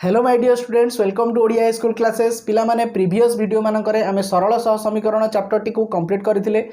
Hello my dear students welcome to Odia school classes पिला माने previous video मानकरे आमे सरल सह समीकरण चैप्टर टी को कंप्लीट करथिले।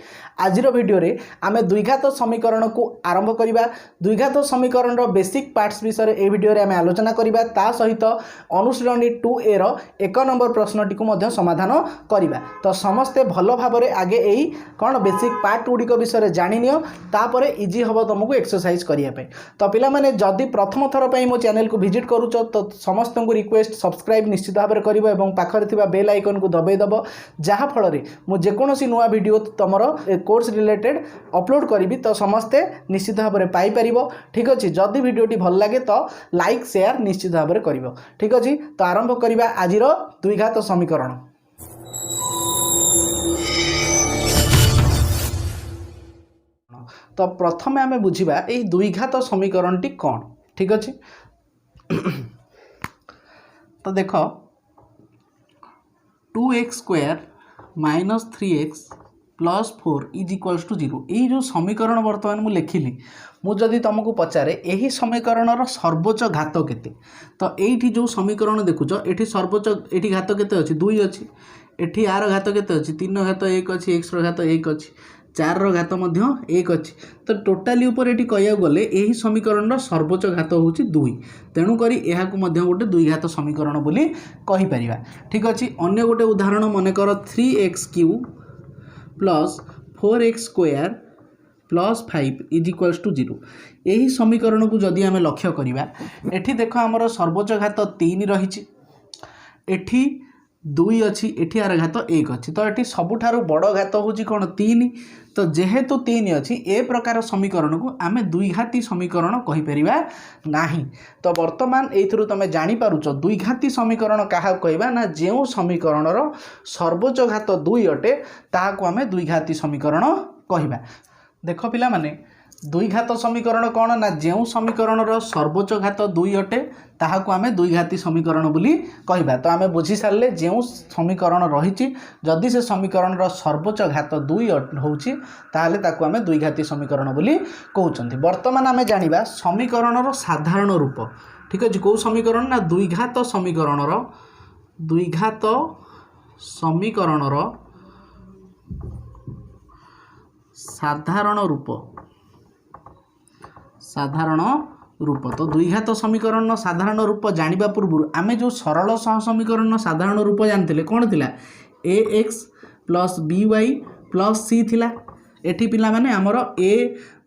आजिर वीडियो रे आमे द्विघात समीकरण को आरंभ करिबा। द्विघात समीकरण रो बेसिक पार्ट्स विषय रे ए वीडियो रे आमे आलोचना करिबा। ता सहित अनुशीलनी 2A रो 1 नंबर प्रश्न टी को मध्य समाधान करिबा। तो समस्ते भलो भाबरे आगे एई कोन बेसिक पार्ट गुडी को विषय रे जानि नियो, तापरे इजी हबो तुमको एक्सरसाइज करिया पे। तो पिला माने जदी प्रथम थर पई मो चैनल को विजिट करूचो तो समस्त को रिक्वेस्ट सब्सक्राइब निश्चित भाव में करिवो एवं पाखरे थिबा बेल आइकन को दबाई दबो, जहाँ फल मु जेकोसी नुआ वीडियो तुमर कोर्स रिलेटेड अपलोड करी तो समस्ते निश्चित भाव में पाई परिबो। ठीक अछि, जदि वीडियोटी भल लगे तो लाइक शेयर निश्चित भाव में करिवो। ठीक अछि, तो आरंभ करिबा आजिर द्विघात समीकरण। तो प्रथम आमे बुझिबा एई द्विघात समीकरण टी कोन। ठीक अछि, तो देख 2x square minus 3x plus 4 is equals to 0। यही जो समीकरण बर्तमान मुझे लिखिली, मुझे तुमको पचारे यही समीकरण सर्वोच्च घात केते, तो ये जो समीकरण देखुच ये सर्वोच्च ये घात केते अच्छी 2 अच्छी, एठी आर घात केते अच्छी 3 घात 1 अच्छी, x घात 1 अच्छी, 4 घात 1 अच्छी। तो टोटाली ऊपर ये कह गले यही समीकरण सर्वोच्च घात हूँ 2, तेणुक गोटे द्विघात समीकरण बोली कहि परिबा। ठीक अच्छे, अन्य गोटे उदाहरण मनकर 3x cube plus 4x square plus 5 is equals to 0। यही समीकरण को जदि आम लक्ष्य करवा, एठी देख आमर सर्वोच्च घात 3 रही, एठी 2 अच्छी, एठी आर घात 1 अच्छी, तो ये सबुठारु बड़ घात हूँ कौन 3। तो जेहेतु 3 अच्छी ए प्रकार समीकरण को आम द्विघाती समीकरण कहीपरिया नहीं। तो वर्तमान एथुरु तुम जानीपारुच द्विघाती समीकरण क्या कहवा ना, जो समीकरण सर्वोच्च घात 2 अटे ताहाको आम द्विघाती समीकरण कहवा। देख पिला माने द्विघात समीकरण कौन ना, जो समीकरण सर्वोच्च घात 2 अटे ताहाको आमे द्विघाती समीकरण बोली कहवा। तो आमे बुझी सारे जो समीकरण रही जदि से समीकरण सर्वोच्च घात 2 होची ताहले ताको आमे द्विघाती समीकरण बोली कहउचंती। वर्तमान आमे जानिबा समीकरण साधारण रूप। ठीक अछि, को समीकरण ना द्विघात समीकरण साधारण रूप। तो द्विघात समीकरण साधारण रूप जानिबा पूर्व आमे जो सरल सह समीकरण साधारण रूप जानते कौन थिला, ax plus by plus c थिला। एठी पिला माने आमर a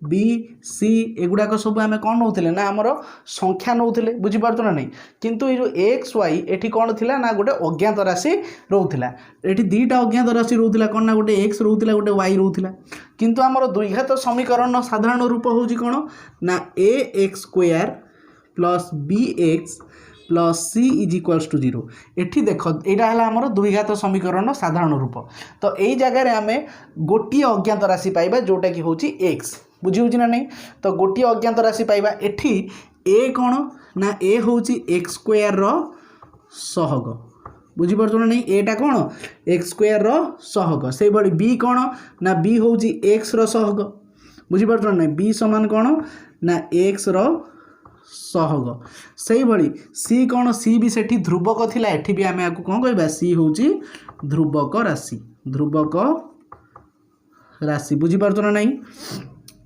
b c एगुड़ाक सब आम कौन नौले ना आमर संख्या नौले, बुझीपार ना नहीं। किंतु ये जो एक्स वाई एठी कौन थिला ना गोटे अज्ञात राशि रोला, एठी दुईटा अज्ञात राशि रोला कौन ना गोटे एक्स रोला गोटे वाई रोला। किंतु आमर द्विघात समीकरण साधारण रूप हूँ कौन ना a x square plus b x plus c is equals to 0। एठी देख यहाँ है आमर द्विघात समीकरण साधारण रूप। तो यही जगह आम गोटे अज्ञात राशि पाइबा जोटा कि हूँ एक्स, बुझी ना नहीं। तो गोटे अज्ञात राशि पाइबा, एठी ए कौन ना ए हूँ एक्स स्क्वायर सहग, बुझीपार ना नहीं। एटा कौन एक्स स्क्वायर सहग, से भाई बी कौन ना बी हूँ एक्स सहग, बुझीपार ना नहीं। बी समान कौन ना एक्स सहग। से भाई सी कौन, सी भी सेठी ध्रुवक थिला, एठी भी आम या कौन कहबा सी हूँ ध्रुवक राशि, बुझीपार ना नहीं।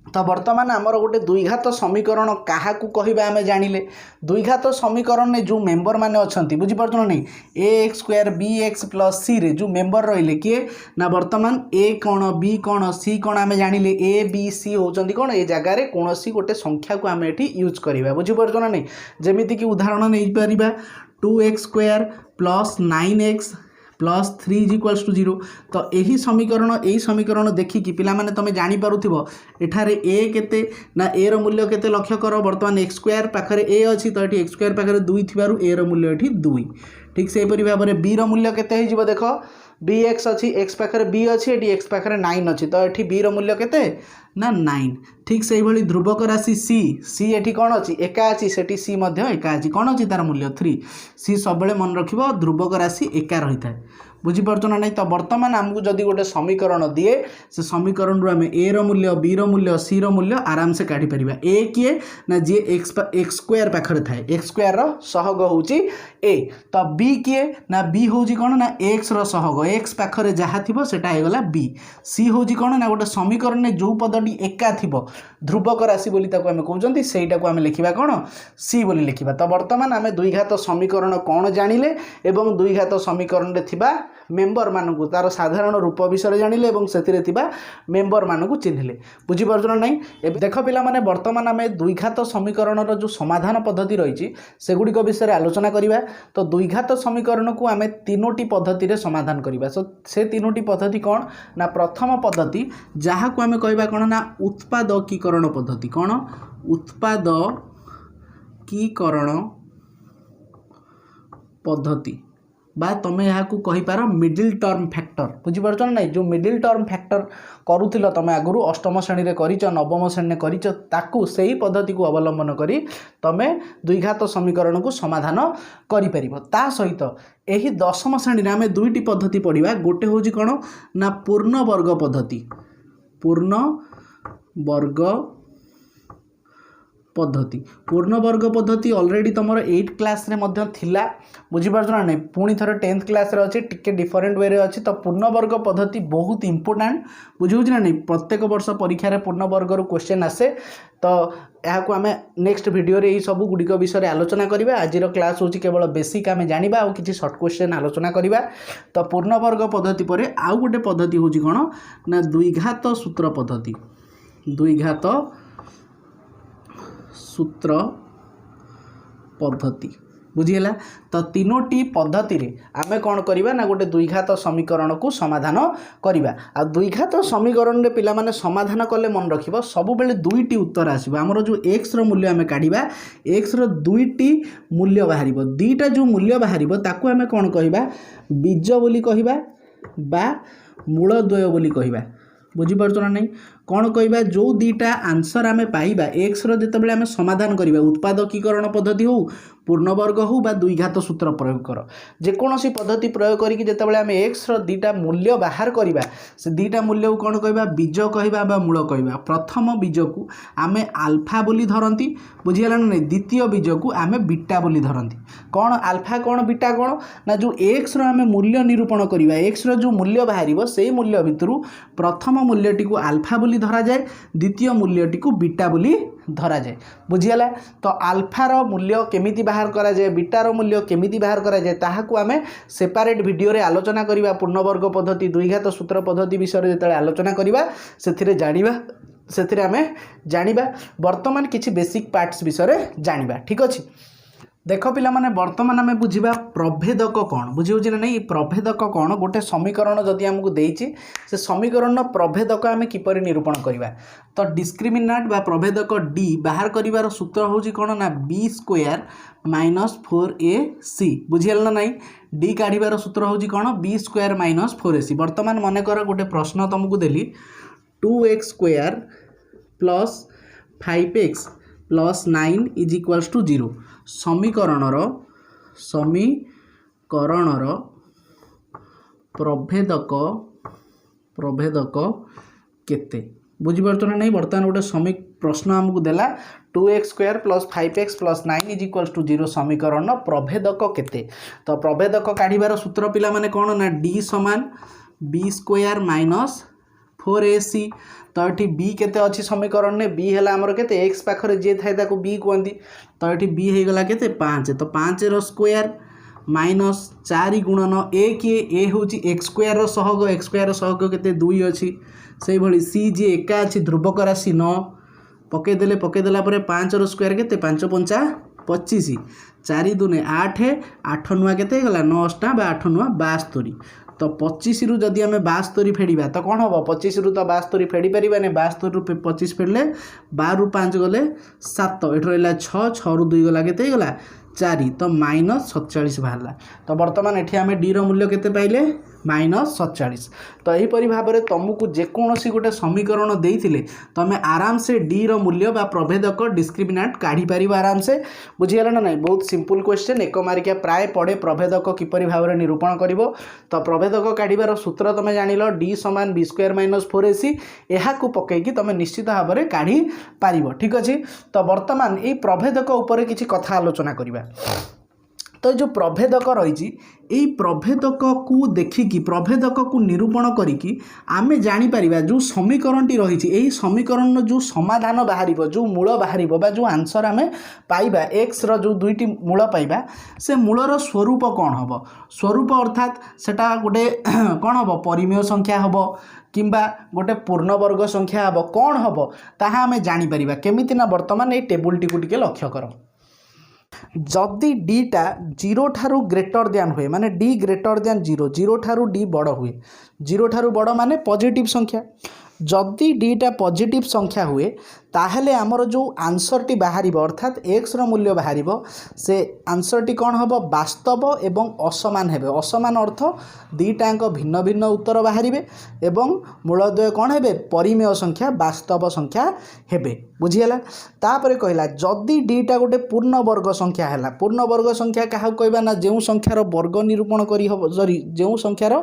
तो वर्तमान आमर गोटे द्विघात समीकरण क्या कहवा आम जानिले। द्विघात समीकरण ने जो मेंबर माने अच्छी, बुझीपार ना नहीं, a x square b x plus c रे जो मेंबर रहिले किए ना वर्तमान ए कौन बी कौन सी कौन आम जानिले, ए बी सी होचंदी कौन ए जगार कौन सी गोटे संख्या को आम एठी यूज करवा, बुझीपार ना नहीं। जमीती कि उदाहरण नहीं पारिबा 2x square plus 9x plus 3 is equals to 0। तो यही समीकरण देखिकी पिला माने तुम जानी पारुथिबो एठारे ए केते ना ए रो मूल्य केते लक्ष्य कर। वर्तमान एक्स स्क्वायर पाखरे ए अछि, तो ये एक्स स्क्वायर पाखरे 2 थिबारु ए रो मूल्य एठी 2। ठीक से परि भाबरे बी रो मूल्य केते हे जिवो, देखो बी एक्स अच्छी, एक्स पाखरे बी अच्छी, एटी एक्स पाखरे 9 अच्छी, तो ये बी रो मूल्य केते ना 9। ठीक से भाई ध्रुवक राशि सी, सी एटी कौन अच्छी एका अच्छी, सेठी सी मध्य एका अच्छी, कौन अच्छी तार मूल्य 3। सी सब मन रखिबो ध्रुवक राशि एका रही थाए, बुझीपार ना नहीं। तो बर्तमान आमको जदि गोटे समीकरण दिए से समीकरण रू आम ए रूल्य बी रूल्य सी रूल्य आराम से काढ़ी पार। ए किए ना जी एक्स स्क्वायर पाखे थाए एक्स स्क्वायर सहग हूँ ए, तो बी किए ना बी हूँ कौन ना एक्स सहग एक्स पाखे जहाँ थी सेटा बी। सी हूँ कौन ना गोटे समीकरण में जो पदटी एका थी ध्रुवक राशि बोली आम कहते सहीटा को आम लिखा कौन सी बोली लिखा। तो बर्तमान आम द्विघात समीकरण कौन जानिले एवं द्विघात समीकरण रे थिबा मेम्बर मानकु तार साधारण रूप विषय जानिले एवं सेतिरे थिबा मेम्बर मानकु चिन्हिले। बुझी पारछन नहीं। एबे देख पिला माने वर्तमान आम द्विघात समीकरण रो जो समाधान पद्धति रही सेगुड़िक विषय आलोचना करिबा। तो द्विघात समीकरण को आम तीनोटी पद्धति रे समाधान करिबा। सो से तीनोटी पद्धति कौन ना प्रथम पद्धति जहाँ को आम कहबा कौन ना उत्पादकीकरण पद्धति। कौन उत्पादकीकरण पद्धति बा तुम यहाँ कहींपार मिडिल टर्म फैक्टर। बुझीपार ना जो मिडिल टर्म फैक्टर करूल तुम आगु अष्टम श्रेणी में कर नवम श्रेणी में कर से पद्धति को अवलंबन करी तुम द्विघात समीकरण को समाधान कर सहित यही दशम श्रेणी में आम दुईटी पद्धति पढ़ा। गोटे हूँ कौन ना पूर्ण वर्ग पद्धति। पूर्ण वर्ग पद्धति पूर्ण वर्ग पद्धति ऑलरेडी तुम 8 क्लास रे मध्य थिला। बुझीपार ना नहीं। पुणी थर 10th क्लास रे अच्छे टिके डिफरेंट वे रे अच्छी। तो पूर्ण वर्ग पद्धति बहुत इंपोर्टाट बुझे ना नहीं। प्रत्येक वर्ष परीक्षा रे पूर्ण वर्ग रो क्वेश्चन आसे। तो यहाँ को आम नेक्स्ट वीडियो रे सब गुड़िक विषय आलोचना करवा। आज क्लास हूँ केवल बेसिक आम जाना और किसी शॉर्ट क्वेश्चन आलोचना करवा। तो पूर्ण वर्ग पद्धति पर आउ गोटे पद्धति हूँ कौन ना द्विघात सूत्र पद्धति। द्विघात सूत्र पद्धति बुझीगला। तो तीनोटी पद्धति रे आमे कौन करवा ना गोटे द्विघात समीकरण को समाधान करवा। आ द्विघात समीकरण रे पिला माने समाधान कले मन रखिबो सब बेले दुईटी उत्तर आसीबो। हमरो जो x रो मूल्य आमे काढिबा x रो दुईटी मूल्य बाहरिबो। दीटा जो मूल्य बाहरिबो ताकू आमे कौन कहबा बीज बोली कहबा बा मूल द्वय बोली कहबा। बुझीपार ना नहीं। कौन कहबा जो दीटा आंसर आमे पाइबा एक्स रो जेतेबेले आमे समाधान करिबा उत्पादकीकरण पद्धति हो पूर्ण वर्ग हो बा द्विघात सूत्र प्रयोग कर जेकोसी पद्धति प्रयोग करिक जेतेबेले आमे एक्स रो दीटा मूल्य बाहर करिबा से दीटा मूल्य को कौन कहबा बीज कहबा बा मूल कहबा। प्रथम बीज को आमे अल्फा बोली धरंती। बुझीगला ना नहीं। द्वितीय बीज को आमे बीटा बोली धरंती। कौन अल्फा कौन बीटा कौन ना जो एक्स रो आमे मूल्य निरूपण करिबा एक्स रो जो मूल्य बाहरिबो सेही मूल्य भितरु प्रथम मूल्यटी को अल्फा बोली धरा जाए द्वितीय मूल्यटी को बीटा बोली धरा जाए। बुझीगला। तो अल्फार मूल्य केमिति बाहर करा जाए बीटार मूल्य केमिति बाहर करा जाए ताहाकू आमे सेपारेट वीडियो रे आलोचना करिबा। पूर्ण वर्ग पद्धति द्विघात सूत्र पद्धति विषय रे जेतले आलोचना करिबा सेथिरे जानिबा सेथिरे आमे जानिबा वर्तमान किछि बेसिक पार्ट्स विषय रे जानिबा। ठीक अछि। देख पिला माने वर्तमान आम बुझा प्रभेदक कौन। बुझे ना नहीं। प्रभेदक कौन गोटे समीकरण जदि आमको देइछि से समीकरण प्रभेदक आम किपर निरूपण करवा। तो डिस्क्रिमिनाट बा प्रभेदक डी बाहर करिवार सूत्र हूँ कौन ना बी स्क्वायर माइनस 4ac। बुझीगल ना नहीं। डी काढ़ार सूत्र हूँ कौन बी स्क्वायर माइनस 4ac। वर्तमान मनकर गोटे प्रश्न तुमको देली 2x square plus 5x plus 9 is equals to 0 समीकरणर प्रभेदक केते। बुझीपार ना नहीं। बर्तमान गोटे प्रश्न आमको देला 2x square plus 5x plus 9 is equals to 0 समीकरण प्रभेदक केते। तो प्रभेदक काढ़ार सूत्र पिला माने कौन ना d समान बी स्क्वायर माइनस 4ac। तो ये बी केते अच्छी समीकरण ने बी है आमर केते एक्स पाखरे जे थाए ताको बी कहती। तो ये बी हो गला केते 5। तो 5 रो स्क्वायर माइनस 4 गुणन ए किए ए हूँ एक्स स्क्वायर सहग एक्स स्क्वायर सहग केते 2 अच्छी से भली सी जी एका अच्छी ध्रुवक राशि 9 पकईदेला 5 रो स्क्वायर केते 5 पंचा 25 4 दूने 8 8 नुआ केते गला 9 टा 8 नुआ 72। तो 25 रु जदि आम 72 फेड़ा तो कौन हम 25 रु तो 72 फेड़ी पारे 72 रु 25 फेड़े 12 रु 5 गले 7 ये रहा 6 6 रु 2 गला केते गला 4 तो माइनस 47 बाहर। तो बर्तमान ये आम डी रो मूल्य केते पाइले -47। तो यहीपरि भाव में तुमको जेकोसी गोटे समीकरण देते तुम आराम से डी रो मूल्य बा प्रभेदक डिस्क्रिमिनाट काढ़ी पार आराम से बुझीगला ना। बहुत सिंपल क्वेश्चन, एक मार्किया प्राय पड़े प्रभेदक किपरि भाव में निरूपण कर। तो प्रभेदक काढ़ार सूत्र तुम जान डी समान बी स्क्वायर माइनस 4ac यहाँ पकईकि तुम निश्चित भाव में काढ़ी पार। ठीक अच्छे। तो बर्तमान ये प्रभेदक उपर किसी कथा आलोचना करवा। तो जो प्रभेदक रही प्रभेदक को देखिकी प्रभेदक को निरूपण करिकी आमे जानीपर जो समीकरण रही समीकरण जो समाधान बाहर जो मूल बाहर जो आंसर आम पाइबा एक्स रो दुईटी मूल पाइबा से मूलर स्वरूप कौन हम स्वरूप अर्थात सेटा गोटे कौन हम परिमेय संख्या हम किंबा गोटे पूर्णवर्ग संख्या हम कौन हम ताहा आमे जानीपर केमिति ना। वर्तमान ये टेबुल टी के लक्ष्य कर जदि डीटा 0 ठारू ग्रेटर दैन हुए माने डी ग्रेटर दैन 0 0 ठारू डी बड़ हुए 0 ठारू बड़ माने पॉजिटिव संख्या जदि डीटा पॉजिटिव संख्या हुए ताहले आमर जो आंसर टी बाहर अर्थात एक्स रो मूल्य बाहर से आंसर टी कौन हम वास्तव एवं असमान हेबे। असमान अर्थ दीटाक भिन्न भिन्न उत्तर बाहर एवं मूलद्वय कौन हेबे परिमेय संख्या वास्तव संख्या हेबे। बुझीगला। तापर कहला जदि डीटा गोटे पूर्ण वर्ग संख्या है पूर्ण वर्ग संख्या क्या कहबा ना जो संख्यार वर्ग निरूपण करी हबो सॉरी जो संख्यार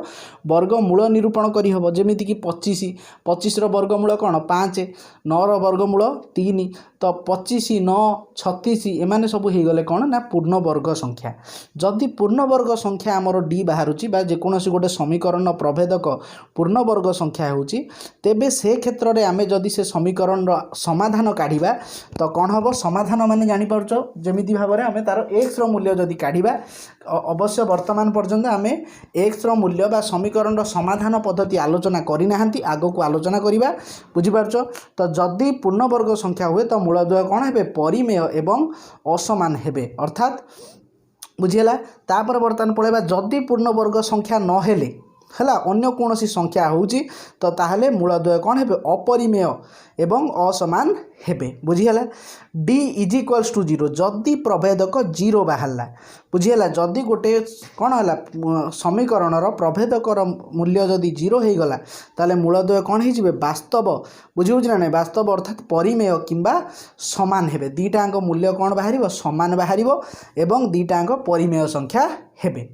वर्ग मूल निरूपण करी हबो जेमिति कि 25 रो वर्गमूल कौन 5 9 रो वर्गमूल 3 तो 25 9 36 एमाने सब हो गले कौन ना पूर्ण वर्ग संख्या। जदि पूर्ण वर्ग संख्या आमर डी बाहर जेकोसी गोटे समीकरण प्रभेदक पूर्ण वर्ग संख्या होची तेबे से क्षेत्र में आमे जदि से समीकरण समाधान काढ़ा तो कौन हम समाधान माने जानी पारछ जेमिति भाव में आमे तार एक्स रो मूल्य जदि काढ़ा अवश्य वर्तमान पर्यंत आमे एक्स रो मूल्य बा समीकरण समाधान पद्धति आलोचना करना आग को आलोचना करवा। बुझीपारछ। तो जदि पूर्ण वर्ग संख्या हुए तो मूलद्वय कौन हेबे परिमेय एवं असमान हेबे अर्थात बुझीगला। तापर बर्तमान पळेबा जदि पूर्ण वर्ग संख्या न हेले है अन्य कौन संख्या होची तो ताहले मूलद्वय कौन हेबे अपरिमेय एवं असमान हेबे। बुझीगला। डी इज इक्वल्स टू 0 जदि प्रभेदक 0 बाहरला बुझीगला जदि गोटे कौन है समीकरण प्रभेदक मूल्य जदि 0 हो गला ताले मूलद्वय कौन हो वास्तव बुझे ना नहीं वास्तव अर्थात परिमेय किंबा समान हेबे दीटाक मूल्य कौन बाहर समान बाहर एवं दीटाक परिमेय संख्या हेबे।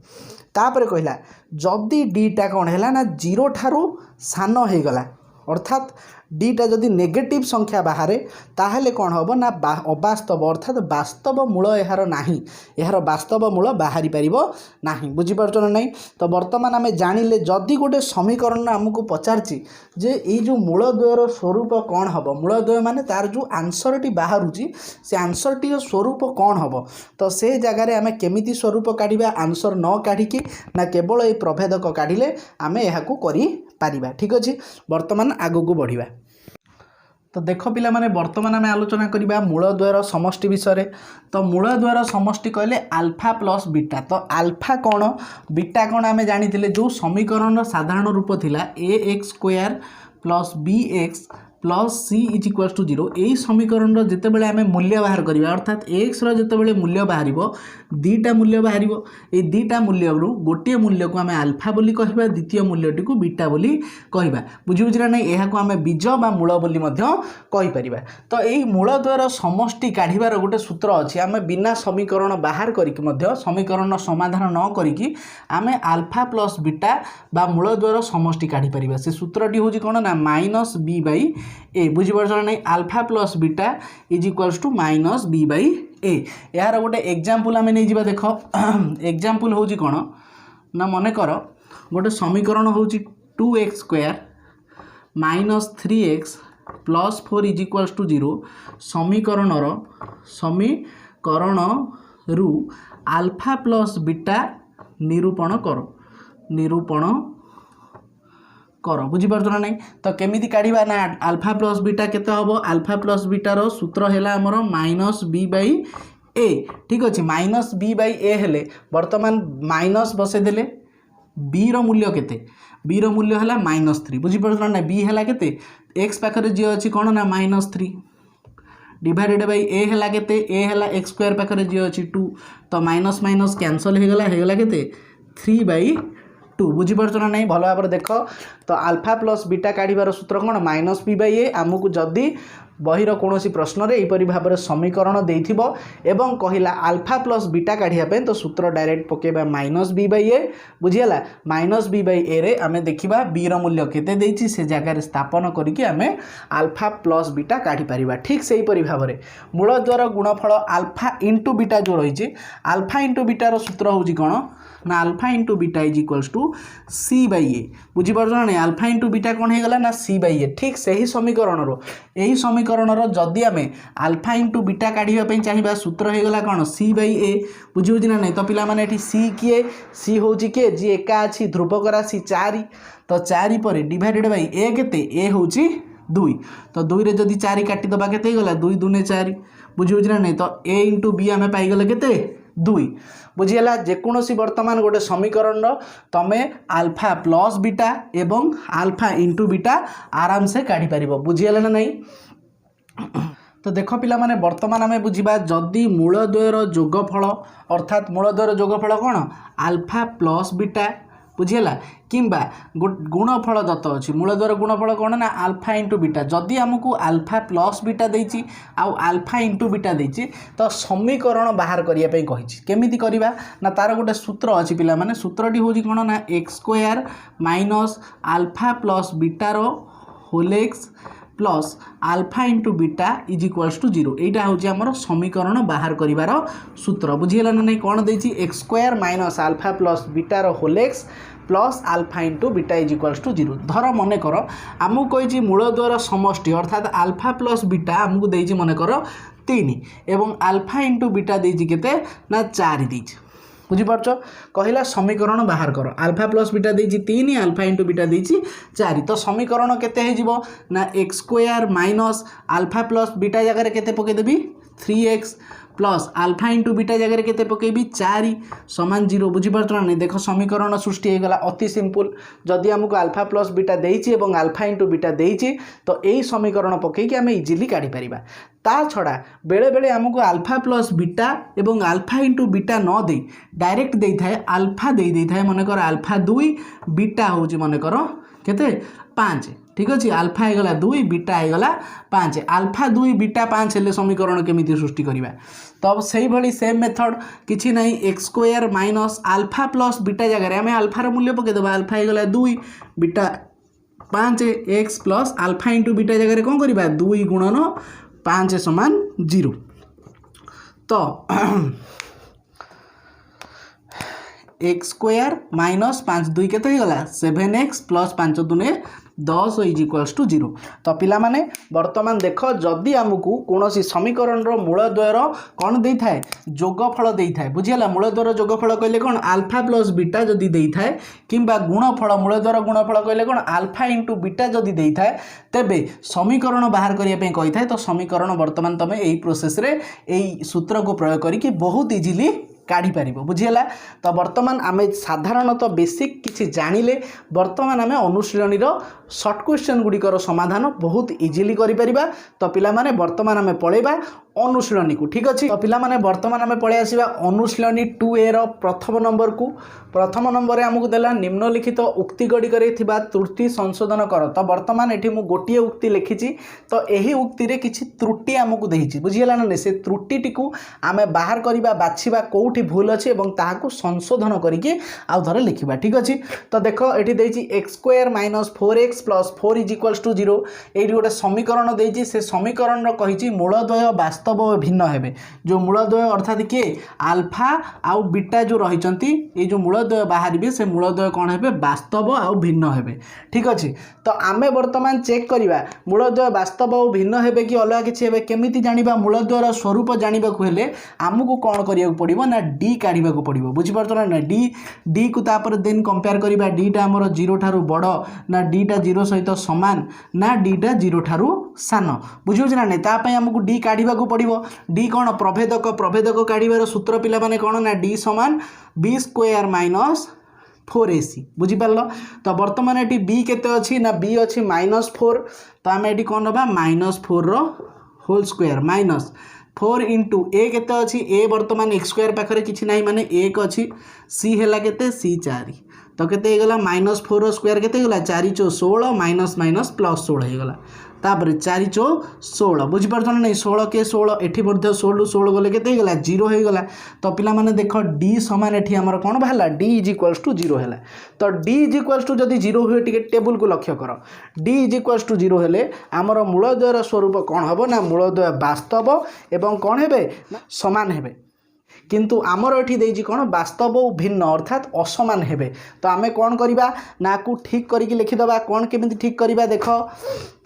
तापर कहला जदि डीटा कौन है ना 0 ठारू सान हो गला अर्थात डीटा जदि नेगेटिव संख्या बाहर ताहले कौन हम ना अवास्तव अर्थात वास्तव मूल यार नाही यार वास्तव मूल बाहरी पारिबो नाही। बुझीपारछ ना नहीं। तो वर्तमान आमे जानिले जदि गोटे समीकरण आमको पचारची जे ये जो मूलद्वयर स्वरूप कौन हम मूलद्वय माने तार जो आंसर टी बाहरुची से आंसर टी स्वरूप कौन हम तो से जगार आमे केमिति स्वरूप काढ़ा आंसर न काढ़िकी ना केवल ये प्रभेदक काढ़िले आमे एहाकू करि पारिबा। ठीक अच्छे। वर्तमान आगू बढ़िबा। तो देख पिला माने वर्तमान आम आलोचना करवा मूलद्वयर समष्टि विषय। तो मूलद्वयर समष्टि कहले आल्फा प्लस बीटा। तो आल्फा कौन बीटा कौन आम जानी जो समीकरण साधारण रूप थिला a x square plus b x plus c is equals to 0 यही समीकरण जितेबाला आम मूल्य बाहर करवा अर्थात एक्स जितेबाला मूल्य बाहर दीटा मूल्य बाहर ये दीटा मूल्य रू गोटे मूल्य को आम आल्फा बोली कहबा द्वितीय मूल्यटी को बीटा बोली कहबा। बुझी ना नहीं यह आम बीज बा मूल बोली कहीपर। तो यही मूलद्वयर समष्टि काढ़ार गोटे सूत्र अच्छी आम बिना समीकरण बाहर करके समीकरण समाधान न करिकी आम आल्फा प्लस बीटा बा मूलद्वयर समष्टि काढ़ी से सूत्रटी हूँ कौन ना माइनस बी बाई ए। बुझीपार ना alpha plus beta is equals to minus b by a. यार गोटे एग्जांपल आम नहीं जावा देख एग्जांपल हूँ कौन ना मन कर गोटे समीकरण हूँ 2x square minus 3x plus 4 is equals to 0 समीकरण रु आल्फा प्लस बीटा निरूपण कर बुझीपार ना नहीं। तो केमिति काढ़ा ना आल्फा प्लस बीटा केते हम आल्फा प्लस बीटार सूत्र है आमर माइनस बी बाई ए। ठीक अच्छे माइनस बी बाई ए हेले वर्तमान माइनस बसईदेले बी रो मूल्य केते बी रो मूल्य है -3 बुझीपार ना बी है केते एक्स पाखे जी अच्छी कौन ना -3 डिवाइडेड बाई ए है केते ए है एक्स स्क्वायर पाखे जी अच्छी 2 तो माइनस माइनस कैंसल हो गला केते 3/2 टू बुझीपार ना नहीं भल भाव देख तो अल्फा प्लस बीटा काढ़ार सूत्र कौन माइनस बी बाई ए आमको जदि बहिर कौन प्रश्न रे एपरी भाव में समीकरण देथिबो एवं कहिला अल्फा प्लस बीटा काढ़िया तो सूत्र डायरेक्ट पकेबा माइनस बी बाई ए बुझीगला माइनस बी बाई ए रे आमे देखिबा बी रो मूल्य केते देइछि से जगह रे स्थापन करिकि आमे अल्फा प्लस बीटा काढ़ी परिबा ठीक सेही परि भाव में मूल द्वार गुणफल अल्फा इंटू बीटा जो रही अल्फा इंटू बीटार सूत्र होउछि कोन ना alpha into beta is equals to c by a बुझीपार ना अल्फा इंटू बीटा कौन होगा ना सी बाई ए ठीक से ही समीकरण यही समीकरण जदि आम अल्फा इंटू बीटा काढ़ापी चाहिए सूत्र होगा कौन सी बाई ए बुझी ना नहीं तो पिला माने एठी सी किए सी हूँ किए जी एका अच्छी ध्रुवक राशि 4 तो 4 पर डिवाइडेड बाई ए केते ए हूँ 2 तो 2 रे जदि 4 काटिदेबा केते गला 2 दूने 4 बुझी ना नहीं तो ए इंटू बी आम पाईगले केते 2 बुझीगला जेकोसी वर्तमान गोटे समीकरण तमे अल्फा प्लस बीटा एवं अल्फा इंटू बीटा आराम से काढ़ी पार बुझीगला ना नहीं तो देख पिला माने वर्तमान आम बुझा जदि मूलद्वयर जोगफल अर्थात मूलद्वयर जोगफल कौन अल्फा प्लस बीटा बुझीगला किंबा गुणफल दत्त अच्छी मूलद्वार गुणफल कौन ना अल्फा इंटू बीटा जदि आमको अल्फा प्लस बीटा देछि आउ अल्फा इंटू बीटा देछि तो समीकरण बाहर करने कही केमिति करवा ना तार गोटे सूत्र अच्छी पिला माने सूत्रटी हूँ कौन ना x square minus alpha plus बीटार whole x plus alpha into beta is equals to 0 यहाँ हूँ आमर समीकरण बाहर करार सूत्र बुझीगला ना नहीं कौन देछि x square minus alpha plus बीटार whole x plus alpha into beta is equals to 0 धर मन कर आमको कही मूलद्वार समष्टि अर्थात अल्फा प्लस बीटा आमको देछि मन कर 3 एवं अल्फा इंटू बीटा देछि केते ना 4 देछि बुझीपार कहला समीकरण बाहर कर अल्फा प्लस बीटा देछि 3 अल्फा इंटू बीटा देछि 4 तो समीकरण केते हे जिवो ना x square minus alpha plus beta जगह केते पके देबी 3x plus alpha into beta जगह केते पकेबी 4 समान 0 बुझीपार नहीं देख समीकरण सृष्टि होगा अति सिंपल जदि आमको अल्फा प्लस बीटा देछि एवं अल्फा इंटू बीटा देछि तो यही समीकरण पकईकि आम इजिली काढ़ी पारिबा ता छड़ा बेले बेले आमको अल्फा प्लस बीटा एवं अल्फा इंटू बीटा न दे डायरेक्ट दे थाए अल्फा दे थाए मनकर अल्फा 2 बीटा हूँ मनकर केते 5 ठीक अच्छे अल्फा होगला 2 बीटा होगला 5 अल्फा 2 बीटा 5 हेल्ले समीकरण केमिति सृष्टि करिबा तब से भली सेम मेथड किछि नहीं x square minus alpha plus beta जगह आम अल्फार मूल्य पकईदेवा अल्फा होगला 2 beta 5 x plus alpha into beta जगह कौन करवा 2 गुणन 5 समान 0 तो एक्स स्क्वायर माइनस 5 2 केते गला 7x प्लस 5 दूने 10 इज इक्वल्स टू 0 तो पिला माने वर्तमान देख जदि आमको कौन समीकरण मूलद्वयर कौन दे थाए जोगफल दे थाए बुझीगला मूलद्वयर जोगफल कहले कौन अल्फा प्लस बीटा जदि दे थाए किंबा गुणफल मूलद्वयर गुणफल कहले कौन अल्फा इंटू बीटा जदि दे थाए तेबे समीकरण बाहर करने कही थाए तो समीकरण वर्तमान तुम यही प्रोसेस रे यही सूत्र को प्रयोग करके बहुत इजिली काढ़ी पार बुझीगला तो वर्तमान आम साधारणतः बेसिक किसी जानिले वर्तमान आम अनुशीलनी सर्ट क्वेश्चन गुड़िकर समाधान बहुत इजिली करिपरिबा तो पिला माने वर्तमान आम पळेबा अनुशीलनी को ठीक अच्छे तो पिला माने वर्तमान आम पळै आसिबा अनुशीलनी 2A रो प्रथम नंबर रे आमको देला निम्नलिखित उक्ति गड़िकर त्रुटि संशोधन कर तो वर्तमान एठी मु गोटिए उक्ति लिखिछि तो यही उक्ति रे किछि त्रुटि आमको देहिछि बुझीगला ना से त्रुटिटी को आम बाहर करबा बाछिबा कोठी भूल अच्छी और ताकू संशोधन करके आउ थरे लिखिबा ठीक अच्छे तो देख ये देछि x square minus 4x plus 4 is equals to 0 ये गोटे समीकरण देछि से समीकरण कही मूलद्वय वास्तव भिन्न हेबे जो मूलद्वय अर्थात किए अल्फा आउ बीटा जो रही ये जो मूलद्वय बाहर से मूलद्वय कौन हेबे वास्तव आउ भिन्न हेबे ठीक अच्छे तो आमे वर्तमान चेक करिबा मूलद्वय वास्तव आउ भिन्न हेबे कि अलग किछि हेबे केमिति जानिबा मूलद्वयर स्वरूप जानिबा को हेले आमको कौन करिया पड़िबो ना डी काढ़ा पड़ो बुझीपार ना डी को तापर देन कंपेयर करवा डीटा आमर 0 ठारू बड़ ना डीटा 0 सहित सामान ना डीटा 0 ठारू सान बुझे ना नहीं आमको डी काढ़ा पड़ो डी कौन प्रभेदक काढ़ार सूत्र पिला माने कौन ना डी सामान बी स्क्वायर माइनस 4ac बुझीपार तो बर्तमान ये बी केते अच्छी ना बी अच्छी -4 तो आम ये कौन ना -4 रो होल स्क्वायर माइनस 4 इंटू ए केते अच्छी ए वर्तमान एक्स स्क्वायर पाखे किसी ना माने 1 अच्छी सी है केते सी 4 तो केते गला -4 स्क्वायर केते गला 4 चौ 16 माइनस माइनस प्लस 16 हो गला तापर 4 चौ 16 बुझी पारछन नहीं 16 के 16 एठी मध्ये 16 16 गले केते गला 0 हो गला तो पिला माने देखो d समान एठी हमर कोन भाला d = 0 हैला तो d = जदी 0 हुए टिके टेबल को लक्ष्य करो d = 0 हेले हमर मूलद्वयर स्वरूप कोन हबो ना मूलद्वय वास्तव एवं कोन हेबे समान हेबे किंतु आमर एठी देजी कोन वास्तव और भिन्न अर्थात असमान हेबे तो आमे कोन करिबा ना को ठीक करिकि लिखि दबा कोन केमिति ठीक करिबा देखो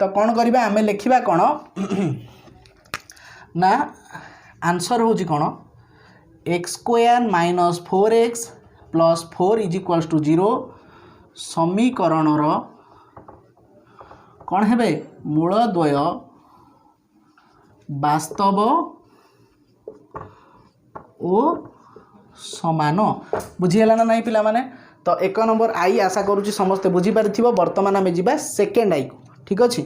तो कोन करिबा आमे लिखिबा कोन ना आंसर होजी कोन x² - 4x + 4 = 0 समीकरण रो कोन हेबे मूलद्वय वास्तव ओ समान बुझीगला ना नहीं पिला माने तो 1 नंबर आई आशा करूची समस्ते बुझी पारिथिबो वर्तमान आमे जिबा सेकेंड आई को ठीक अछि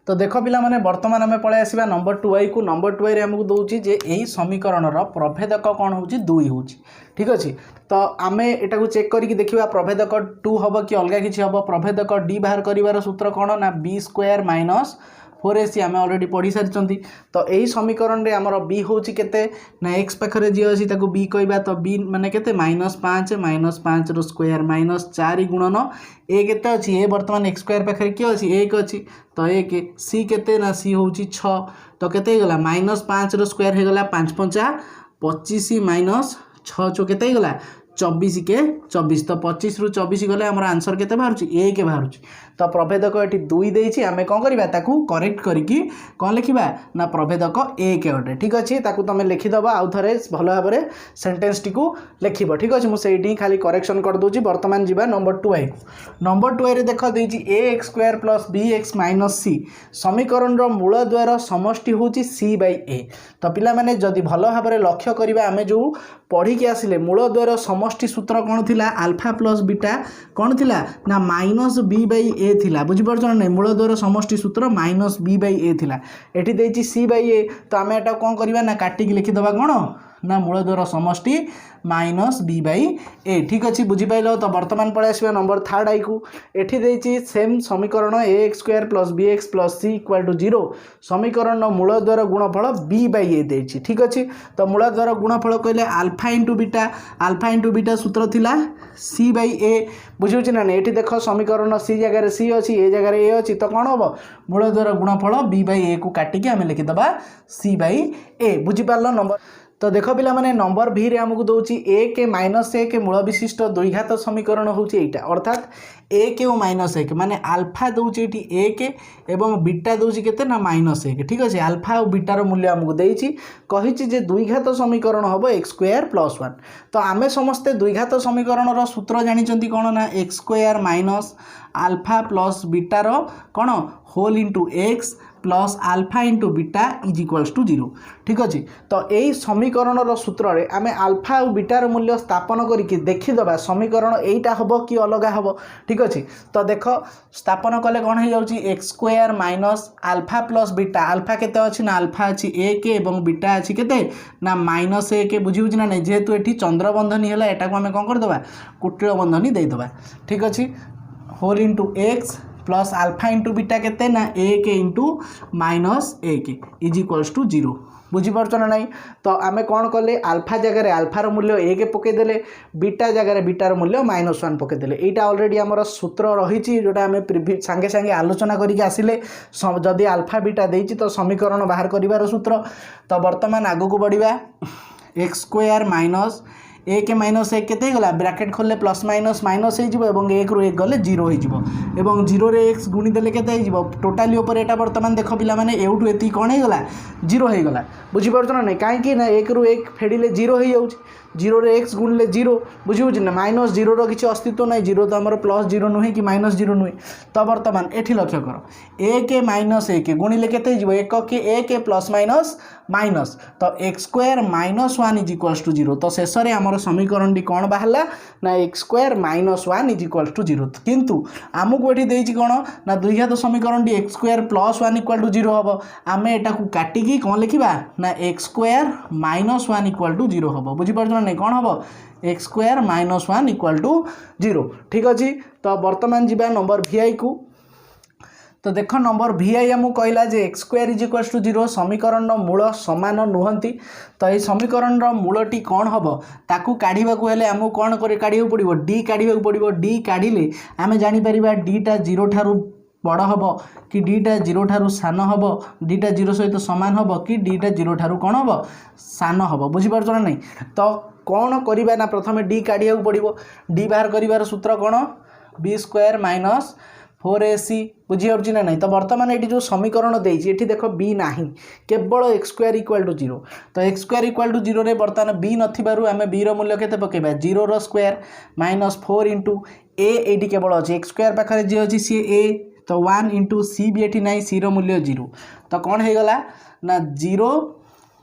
तो देखो पिला माने वर्तमान आमे पळे आसीबा नंबर 2 आई को नंबर 2 रे हमकु दोउची जे एही समीकरण रो प्रभेदक कोन होउची 2 होउची ठीक अछि तो आमे एटा को चेक करिकि देखिबा प्रभेदक 2 हबो कि अलगा किछि हबो प्रभेदक d बाहर करिवार सूत्र कोन ना b² - 4ac आम अलरेडी पढ़ी सारी तो यही समीकरण रे आमर b होची केते ना x पाखरे जी अछि ताको b कहबा तो b माने केते -5 रो स्क्वायर -4 गुणन a केते अछि a वर्तमान x स्क्वायर पाखरे के अछि 1 अछि तो 1 c केते ना c होची 6 तो केते गला -5 रो स्क्वायर हे गला 5 5 25 - 6 चो केते गला 24 के 24 तो 25 रु 24 गले हमर आंसर केते बाहरुची 1 बाहरुची तो प्रभेदक एटी 2 देइछि आमे कोन करबा ताकू करेक्ट करिकि कोन लिखिबा ना प्रभेदक 1 अटे ठीक अछि ताकू तमे लिखि दबा आउ थरे भलो भाबरे सेंटेंस टी को लिखिबो ठीक अछि मु सेठी खाली करेक्शन कर दोछि वर्तमान जिबा नंबर 2 आई नंबर 2 रे देखो देइछि ax² + bx - c समीकरण रो मूलद्वयर समष्टि होछि c/a तो पिला माने जदि भलो भाबरे लक्ष्य करिबा आमे जो पढ़ी के आसिले मूलद्वयर समष्टि सूत्र कोन थिला अल्फा + बीटा कोन थिला ना -b/a थिला बुझि परछन नै मूलद्वयर समष्टि सूत्र -b/a थिला एठी देछि c/a तो आमे एटा कोन करबा ना काटि के लिखि दबा कोन ना मूलद्वयर समष्टि -b/a ठीक अछि बुझि पाइलो तो वर्तमान पळे आसीबा नंबर 3 आई को एठी देछि सेम समीकरण ax² + bx + c = 0 समीकरण नो मूलद्वयर गुणफल b/a देछि ठीक अछि तो मूलद्वयर गुणफल कहले अल्फा * बीटा सूत्र थिला c/a बुझिउछि ना एठी देखो समीकरण c जगह रे c अछि a जगह रे a अछि तो कोन होबो मूलद्वयर गुणफल b/a को काटि के हमें लिखि दबा c/a बुझि पारलो नंबर तो देखो पिला माने नंबर भी रे हमकु दोछि a के -1 मूल विशिष्ट द्विघात समीकरण होछि एटा अर्थात a के -1 माने अल्फा दोछि एठी a के एवं बीटा दोछि केते ना -1 ठीक अछि अल्फा और बीटा रो मूल्य हमकु देछि कहिछि जे द्विघात समीकरण हबो x² + 1 तो आमे समस्त द्विघात समीकरण रो सूत्र जानि चंती कोन ना x² - अल्फा + बीटा रो कोन whole into x plus alpha into beta is equals to 0 ठीक अच्छे तो यही समीकरण सूत्र में आम अल्फा और बीटार मूल्य स्थापन करके देखीदबा समीकरण यहीटा हम कि अलग हम ठीक अच्छे तो देख स्थापन कले कौन हो जाऊँगी x² minus alpha plus beta alpha केते अच्छी ना अल्फा अच्छी 1 और बीटा अच्छी केते ना -1 बुझी ना नहीं जेहेतु ये चंद्रबंधनी है यहाँ को आम कौन करदे कुटीर बंधनी देदेबा ठीक अच्छे whole into x plus alpha into beta केते ना 1 इंटू -1 इज इक्वल्स टू 0 बुझीपार ना नहीं तो आम कौन कले अल्फा जगह आल्फार मूल्य 1 पकईदे बीटा जगह बीटार मूल्य -1 पकईदे यहाँ अलरेडी आमर सूत्र रही जोटा आम सांगे सांगे आलोचना करके आसिले जदि अल्फा बीटा देती तो समीकरण बाहर कर सूत्र तो बर्तमान आग को बढ़ा x² माइनस 1 -1 केते गला ब्रैकेट खोलले प्लस माइनस माइनस हो जिवो एवं 1 रु 1 गले 0 हो जिवो एवं 0 रे x गुणी देले केते हो जिवो टोटली ऊपर एटा वर्तमान देखो पिला माने एउटू एती कोन हे गला 0 हो गला बुझी परछन नै काहे कि ना 1 रु 1 फेडिले 0 हो जाउछ 0 रे x गुणले 0 बुझी ना -0 रो किछि अस्तित्व नै 0 तो हमर +0 नुहे कि -0 नुहे तो वर्तमान एठी लक्ष्य करो 1 -1 गुणिले केते जिवो 1 के 1 प्लस माइनस माइनस तो x² -1 इज इक्वल्स टू 0 तो शेष रे हमर समीकरण टी कोन बाहला ना x² -1 इज इक्वल्स टू 0 किंतु आमको एठी देछि कोन ना द्विघात समीकरण टी x² +1 इक्वल टू 0 हबो आमे एटा को काटी की कोन लिखिबा ना x² -1 इक्वल टू 0 हबो बुझी परछन नहीं कौन हम x square minus 1 equal to 0 ठीक अच्छे। तो बर्तमान जी नंबर VI को तो देख नंबर VI आमको कहला जे x square is equal to 0 समीकरण मूल सामान नुहति। तो ये समीकरण मूलटी कौन हम ताकू काढ़ा आमको कौन कर काढ़ा पड़ो डी काढ़ा पड़ो डी काढ़े आम जापर डीटा 0 ठारू बड़ हम कि डीटा 0 ठारू सान हम डीटा 0 सहित सामान हम कि डीटा 0 ठारू कौन हम सान हम बुझीपार ना नहीं। तो कौन करवा ना प्रथम डी काढ़ा पड़ो डी बाहर कर सूत्र कौन बी स्क्वायर माइनस 4ac बुझीपार ना नहीं। तो बर्तमान ये जो समीकरण देती देख बी ना केवल एक्स स्क्वायर इक्वाल टू 0 तो एक्स स्क्वायर इक्वाल टू 0 रे बर्तमान बी नथिबारु आमे बी रो मूल्य केते पकेबा 0 रो स्क्वायर माइनस 4 इंटू ए एटी केवल अच्छे एक्स स्क्वायर पाखे जी अच्छी सी ए तो 1 इंटू सी भी एटी ना सी रो मूल्य 0 तो कौन हो गला ना 0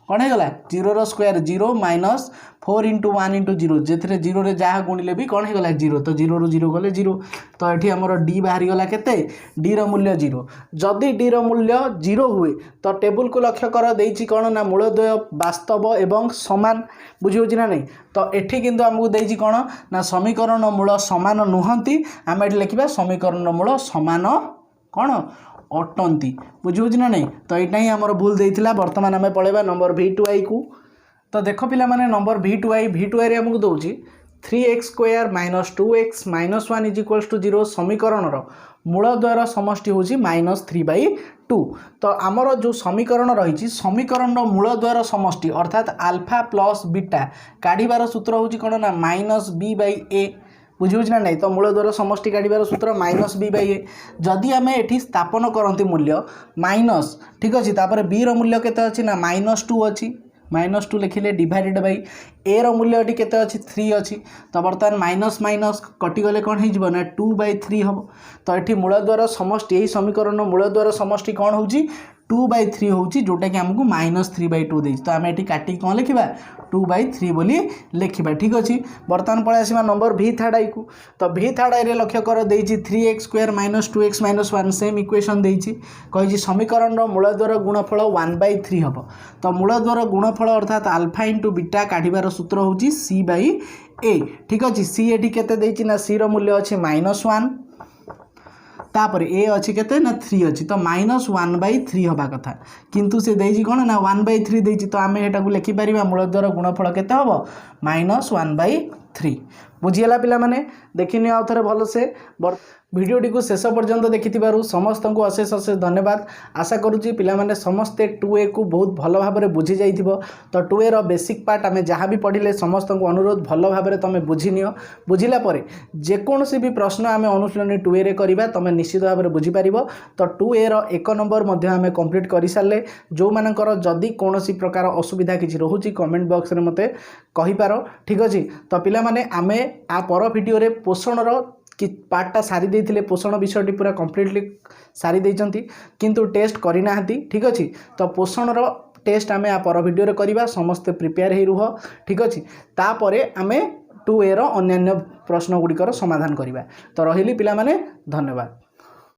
कौन होगा 0 रो स्क्वायर 0 माइनस 4 इंटू 1 इंटू 0 जे 0 रे जहाँ गुणिले भी कौन होगा 0 तो 0 रू 0 गले 0 तो ये आमर डी बाहरी गला केते डी रो मूल्य 0 जदि डी रो मूल्य 0 हुए तो टेबुल को लक्ष्य कर देछि कौन ना मूलद्वय वास्तव एवं समान बुझी ना नहीं। तो एठी किंतु आमको देछि कौन ना समीकरण मूल समान नुहंती आम ये लिखा समीकरण मूल समान कौन अटंती बुझी ना नहीं। तो यहाँ ही आमर भूल देता बर्तमान आम पढ़ेबा नंबर V2I को। तो देख पिला माने नंबर V2I रे आमको दौर 3x square minus 2x minus 1 is equals to 0 समीकरण मूलद्वयर समष्टि हूँ -3/2। तो आमर जो समीकरण रही समीकरण मूलद्वयर समष्टि अर्थात अल्फा प्लस बीटा काढ़ार सूत्र हूँ कौन ना -b/a बुझे ना नहीं। तो मूलद्वयर समष्टि काढ़ार सूत्र -b/a जदि आम ये स्थापन करती मूल्य माइनस ठीक अच्छे तापर बी रो मूल्य केते अच्छी ना -2 अच्छी -2 लिखिले डिवाइडेड बाई ए रो मूल्य ये केते अच्छी 3 अच्छी। तो बर्तमान माइनस माइनस कटिगले कौन हो ना 2/3 हम। तो ये मूलद्वयर समष्टि यही समीकरण मूलद्वयर समष्टि कौन हो 2/3 हूँ जोटा कि आमको -3/2 देती। तो आम ये काटिक कौन लिखा 2/3 बोली लिखा ठीक अच्छे। बर्तमान पलि आसवा नंबर V3I को। तो V3I रे लक्ष्य कर देती 3x square minus 2x minus 1 same equation देती कही समीकरण मूलद्वयर गुणफल 1/3 हम। तो मूलद्वयर गुणफल अर्थात अल्फा इंटू बीटा काढ़ार सूत्र हूँ c/a ठीक अच्छे। सी एटी केते देती ना सी रो मूल्य अच्छे -1 तापर ए अच्छी केते ना 3 अच्छी तो -1/3 हवा कथा किंतु से देजी कौन ना 1/3 देजी। तो आम एटा को लिखिपर मूलद्वयर गुणफल केते हम -1/3 बुझीगला पिला माने देखिनि आउ थरे भल से भिडियोटी को शेष पर्यंत देखि समस्त को अशेष अशेष धन्यवाद। आशा करुच्ची पिला माने समस्ते 2A को बहुत भल भाव में बुझी जाइथिबो। तो 2A रो बेसिक पार्ट आम जहाँ भी पढ़िले समस्त को अनुरोध भल भाव में तुम बुझी नियो बुझिला परे जेकोसी भी प्रश्न आम अनुशीलनी 2A रे करिबा तुम निश्चित भाव में बुझी पारिबो। तो 2A रो 1 नंबर मध्य आम कंप्लीट कर सारे जो मानकर जदि कोनोसी प्रकार असुविधा किछि रहुछि कमेंट बॉक्स रे मते कहि पारो ठीक अछि। तो पिला माने आमे आ पर वीडियो रे पोषण रो कि पार्टा सारी देथिले पोषण विषयटी पूरा कंप्लीटली सारी देइचंती किंतु टेस्ट करिना हती ठीक अछि। तो पोषण रो टेस्ट आमे आ पर वीडियो रे करिबा समस्त प्रिपेयर हे रुह ठीक अछि। तापरे आमे 2A रो अन्य प्रश्न गुड़िकर समाधान करिबा। तो रहिली पिला माने धन्यवाद।